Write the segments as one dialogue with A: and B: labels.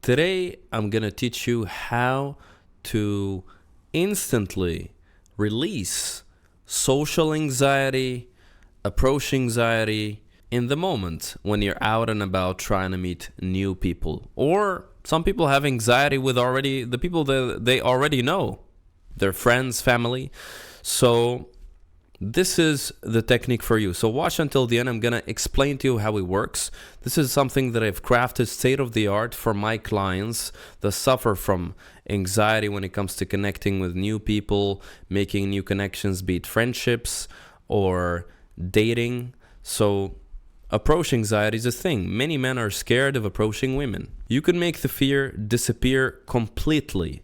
A: Today, I'm going to teach you how to instantly release social anxiety, approach anxiety in the moment when you're out and about trying to meet new people. Or some people have anxiety with the people that they already know, their friends, family. So this is the technique for you. So watch until the end. I'm going to explain to you how it works. This is something that I've crafted state of the art for my clients that suffer from anxiety when it comes to connecting with new people, making new connections, be it friendships or dating. So approach anxiety is a thing. Many men are scared of approaching women. You can make the fear disappear completely.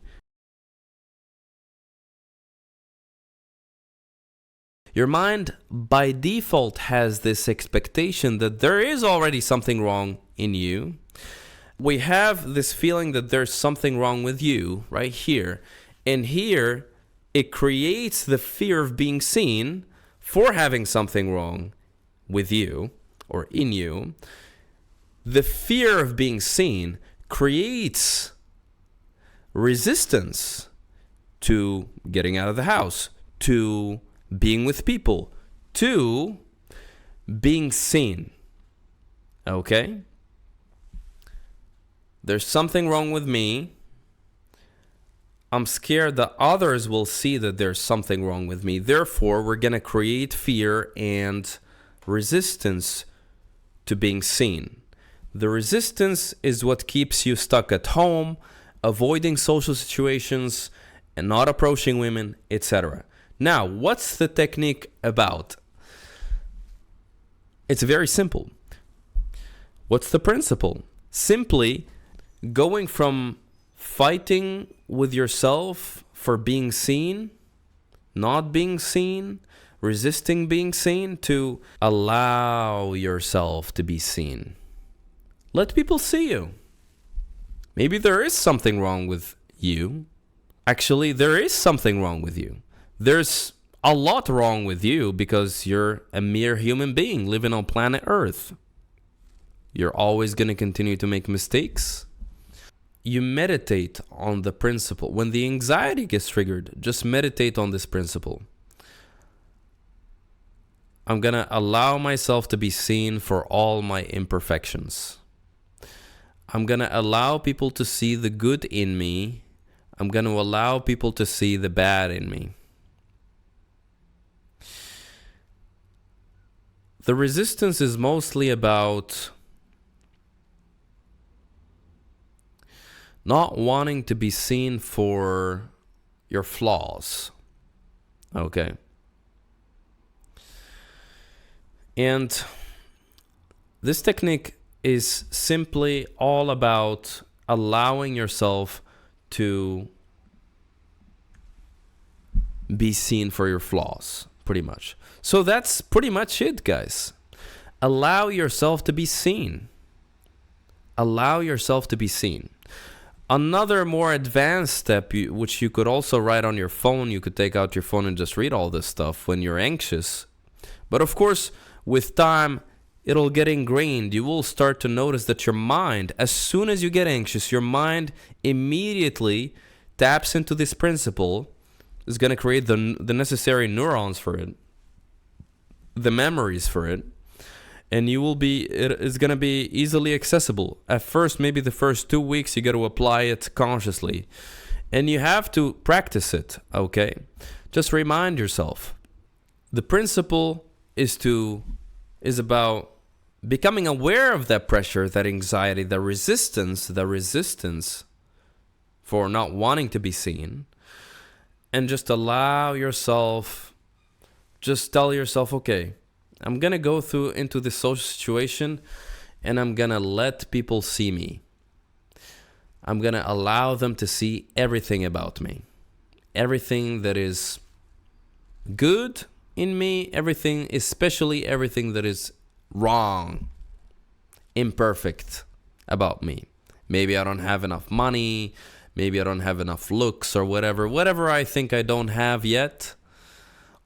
A: Your mind, by default, has this expectation that there is already something wrong in you. We have this feeling that there's something wrong with you right here. And here, it creates the fear of being seen for having something wrong with you or in you. The fear of being seen creates resistance to getting out of the house, to being with people, to being seen. Okay? There's something wrong with me. I'm scared that others will see that there's something wrong with me. Therefore, we're going to create fear and resistance to being seen. The resistance is what keeps you stuck at home, avoiding social situations, and not approaching women, etc. Now, what's the technique about? It's very simple. What's the principle? Simply going from fighting with yourself for being seen, not being seen, resisting being seen, to allow yourself to be seen. Let people see you. Maybe there is something wrong with you. Actually, there is something wrong with you. There's a lot wrong with you because you're a mere human being living on planet Earth. You're always going to continue to make mistakes. You meditate on the principle. When the anxiety gets triggered, just meditate on this principle. I'm going to allow myself to be seen for all my imperfections. I'm going to allow people to see the good in me. I'm going to allow people to see the bad in me. The resistance is mostly about not wanting to be seen for your flaws. Okay. And this technique is simply all about allowing yourself to be seen for your flaws, pretty much. So that's pretty much it, guys. Allow yourself to be seen. Allow yourself to be seen. Another more advanced step, which you could also write on your phone, you could take out your phone and just read all this stuff when you're anxious. But of course, with time, it'll get ingrained. You will start to notice that your mind, as soon as you get anxious, your mind immediately taps into this principle, is going to create the necessary neurons for it, the memories for it, and it is going to be easily accessible. At first, maybe the first 2 weeks, you got to apply it consciously, and you have to practice it, okay? Just remind yourself. The principle is about becoming aware of that pressure, that anxiety, the resistance for not wanting to be seen, and just allow yourself, just tell yourself, okay, I'm going to go into this social situation and I'm going to let people see me. I'm going to allow them to see everything about me. Everything that is good in me, everything, especially everything that is wrong, imperfect about me. Maybe I don't have enough money. Maybe I don't have enough looks or whatever I think I don't have yet,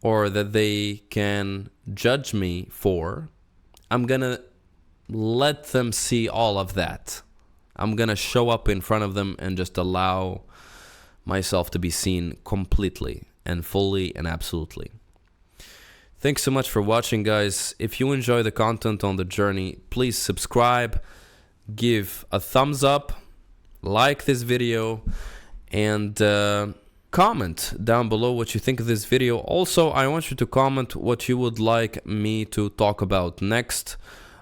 A: or that they can judge me for. I'm going to let them see all of that. I'm gonna show up in front of them and just allow myself to be seen completely and fully and absolutely. Thanks so much for watching, guys. If you enjoy the content on the journey, please subscribe, give a thumbs up, like this video, and comment down below what you think of this video. Also, I want you to comment what you would like me to talk about next.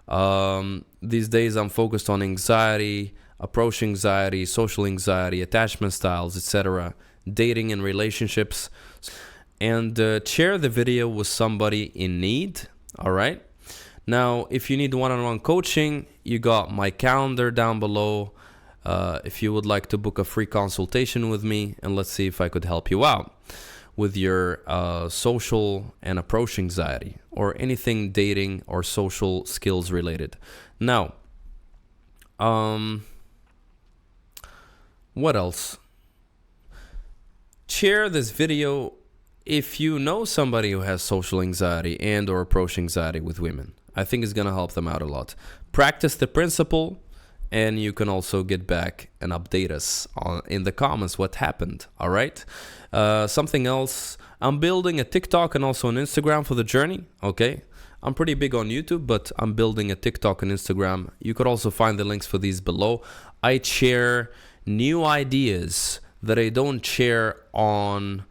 A: These days I'm focused on anxiety, approach anxiety, social anxiety, attachment styles, etc., dating and relationships. And share the video with somebody in need. All right. Now, if you need one-on-one coaching, you got my calendar down below. If you would like to book a free consultation with me, and let's see if I could help you out with your social and approach anxiety or anything dating or social skills related. Now, what else? Share this video if you know somebody who has social anxiety and or approach anxiety with women. I think it's going to help them out a lot. Practice the principle, and you can also get back and update us in the comments what happened. All right. Something else, I'm building a TikTok and also an Instagram for the journey. Okay. I'm pretty big on YouTube, but I'm building a TikTok and Instagram. You could also find the links for these below. I share new ideas that I don't share on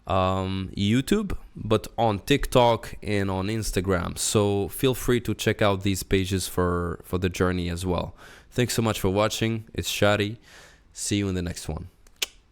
A: YouTube, but on TikTok and on Instagram. So feel free to check out these pages for the journey as well. Thanks so much for watching. It's Shadi. See you in the next one.